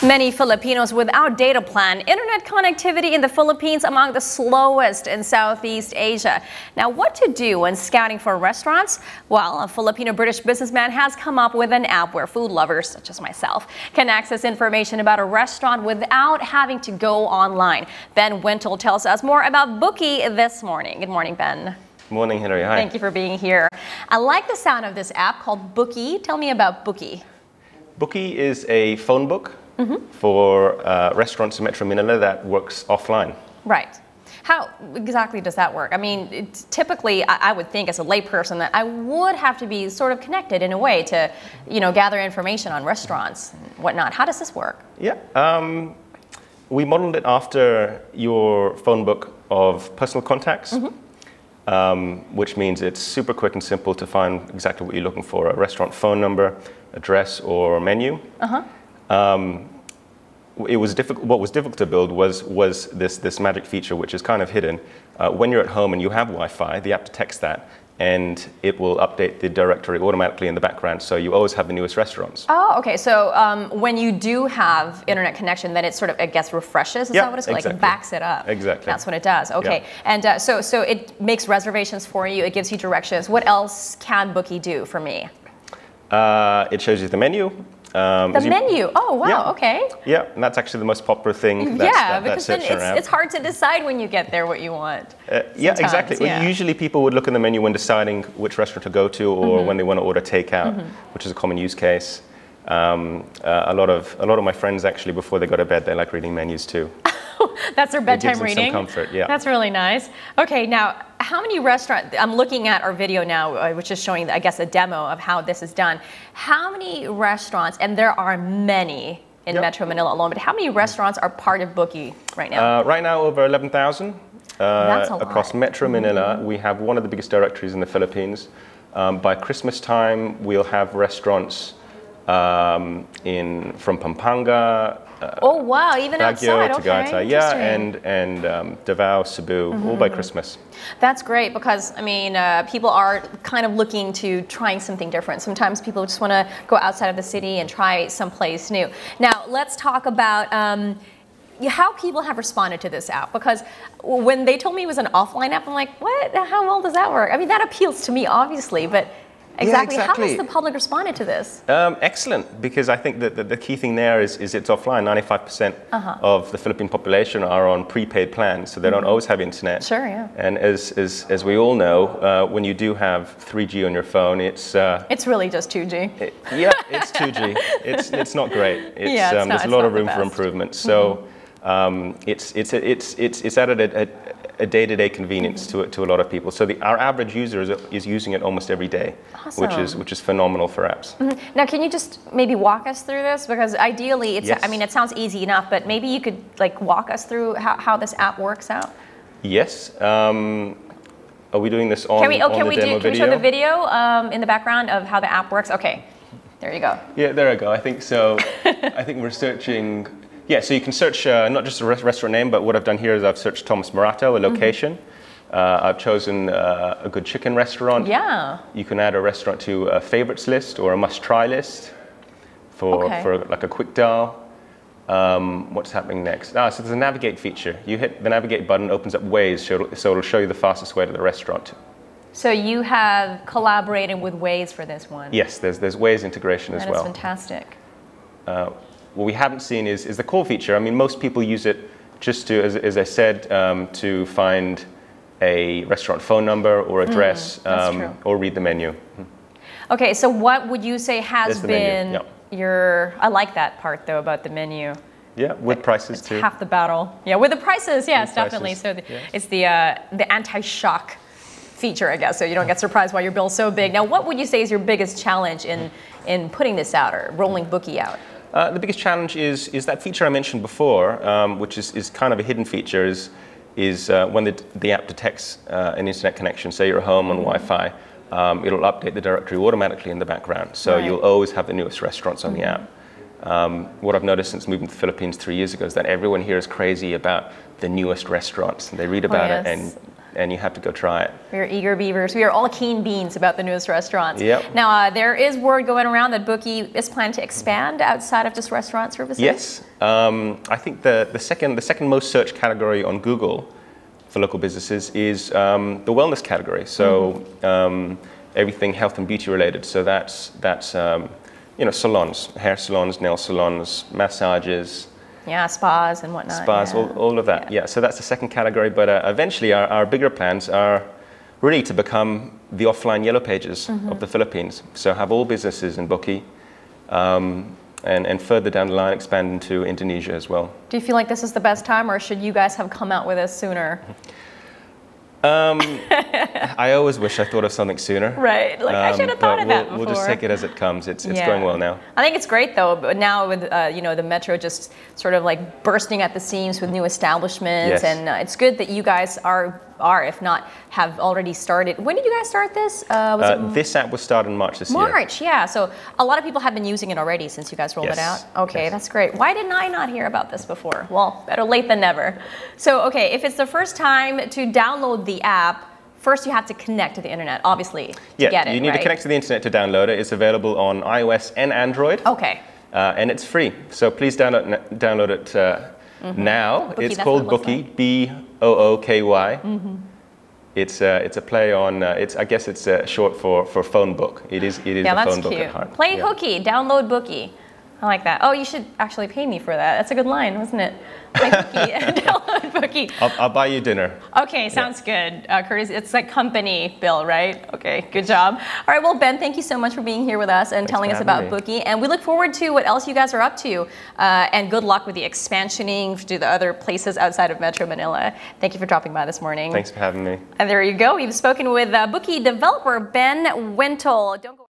Many Filipinos without data plan. Internet connectivity in the Philippines among the slowest in Southeast Asia. Now, what to do when scouting for restaurants? Well, a Filipino-British businessman has come up with an app where food lovers, such as myself, can access information about a restaurant without having to go online. Ben Wintle tells us more about Booky this morning. Good morning, Ben. Morning, Henry. Hi. Thank you for being here. I like the sound of this app called Booky. Tell me about Booky. Booky is a phone book for restaurants in Metro Manila that works offline. Right. How exactly does that work? I mean, typically, I would think as a layperson that I would have to be sort of connected in a way to, gather information on restaurants and whatnot. How does this work? Yeah. We modeled it after your phone book of personal contacts, which means it's super quick and simple to find exactly what you're looking for: a restaurant phone number, address, or menu. What was difficult to build was this magic feature, which is kind of hidden. When you're at home and you have Wi-Fi, the app detects that, and it will update the directory automatically in the background, so you always have the newest restaurants. Oh, okay. So when you do have internet connection, then it sort of, I guess, refreshes. Is that what it's exactly. like? It backs it up. Exactly. That's what it does. Okay. Yeah. And so it makes reservations for you. It gives you directions. What else can Booky do for me? It shows you the menu. The menu. Oh, wow. Yeah. Okay. Yeah, and that's actually the most popular thing. Because then it's hard to decide when you get there what you want. Yeah, exactly. Well, usually people would look in the menu when deciding which restaurant to go to, or when they want to order takeout, which is a common use case. A lot of my friends actually, before they go to bed, they like reading menus too. That's their bedtime it gives them reading. Some comfort. Yeah. That's really nice. Okay, now how many restaurants? I'm looking at our video now, which is showing, I guess, a demo of how this is done. How many restaurants? And there are many in Metro Manila alone. But how many restaurants are part of Booky right now? Right now, over 11,000 across Metro Manila. We have one of the biggest directories in the Philippines. By Christmas time, we'll have restaurants from Pampanga. Oh wow! Even Baguio, outside, okay. yeah, and Davao, Cebu, all by Christmas. That's great because I mean, people are kind of looking to trying something different. Sometimes people just want to go outside of the city and try someplace new. Now, let's talk about how people have responded to this app, because when they told me it was an offline app, I'm like, what? How well does that work? I mean, that appeals to me, obviously, but. Exactly. How has the public responded to this? Excellent, because I think that the key thing there is it's offline. 95% of the Philippine population are on prepaid plans, so they don't always have internet. Sure, yeah. And as we all know, when you do have 3G on your phone, it's really just 2G. It's 2G. It's not great. There's a lot of room for improvement. So it's added a day-to-day convenience to a lot of people. So our average user is using it almost every day, which is phenomenal for apps. Now, can you just maybe walk us through this? Because ideally, I mean, it sounds easy enough, but maybe you could walk us through how this app works out. Yes. Are we doing this on the demo video? Can we show the video in the background of how the app works? Okay, there you go. Yeah, there I go. I think so. I think we're searching. Yeah, so you can search not just a restaurant name, but what I've done here is I've searched Thomas Morato, a location. I've chosen a good chicken restaurant. Yeah. You can add a restaurant to a favorites list or a must-try list for like a quick dial. What's happening next? So there's a navigate feature. You hit the navigate button, opens up Waze, so it'll show you the fastest way to the restaurant. So you have collaborated with Waze for this one? Yes, there's Waze integration as well. That is fantastic. What we haven't seen is the call feature. I mean, most people use it just to, as I said, to find a restaurant phone number or address or read the menu. Okay, so what would you say has been your, I like that part though about the menu. Yeah, with prices too. Half the battle. Yeah, with the prices, yes, definitely. So it's the anti-shock feature, I guess, so you don't get surprised why your bill's so big. Now, what would you say is your biggest challenge in putting this out or rolling Booky out? The biggest challenge is that feature I mentioned before, which is kind of a hidden feature, is when the app detects an internet connection, say you're home on Wi-Fi, it'll update the directory automatically in the background. So you'll always have the newest restaurants on the app. What I've noticed since moving to the Philippines 3 years ago is that everyone here is crazy about the newest restaurants, and they read about it, and and you have to go try it. We are eager beavers. We are all keen beans about the newest restaurants. Yep. Now, there is word going around that Booky is planning to expand outside of just restaurant services. Yes. I think the second most searched category on Google for local businesses is the wellness category. So everything health and beauty related. So that's you know, salons, hair salons, nail salons, massages. Yeah, spas and whatnot. Spas, yeah. all of that. Yeah. So that's the second category. But eventually, our bigger plans are really to become the offline yellow pages of the Philippines. So have all businesses in Booky, and further down the line expand into Indonesia as well. Do you feel like this is the best time, or should you guys have come out with this sooner? I always wish I thought of something sooner. Right, like I should have thought of that before. We'll just take it as it comes. It's going well now. I think it's great though, but now with you know, the metro just sort of like bursting at the seams with new establishments, Yes. and it's good that you guys are, if not, have already started. When did you guys start this? This app was started in March this year. March, yeah. So a lot of people have been using it already since you guys rolled it out. Yes. Okay, Yes. that's great. Why didn't I not hear about this before? Well, better late than never. So, okay, if it's the first time to download the app, first you have to connect to the internet, obviously, to get it, you need to connect to the internet to download it. It's available on iOS and Android. Okay. And it's free. So please download it now. Booky, it's that's called what it Booky, Booky. It's a play on. I guess it's short for phone book. It is Yeah, a that's phone book cute. at heart. Play Yeah. hooky, download Booky. I like that. Oh, you should actually pay me for that. That's a good line, wasn't it? Play hooky, download Booky. I'll buy you dinner. Okay, sounds good. Curtis, it's like company bill, right? Okay, good job. All right, well, Ben, thank you so much for being here with us and telling us about Booky. And we look forward to what else you guys are up to. And good luck with the expansioning to the other places outside of Metro Manila. Thank you for dropping by this morning. Thanks for having me. And there you go. We've spoken with Booky developer Ben Wintle. Don't go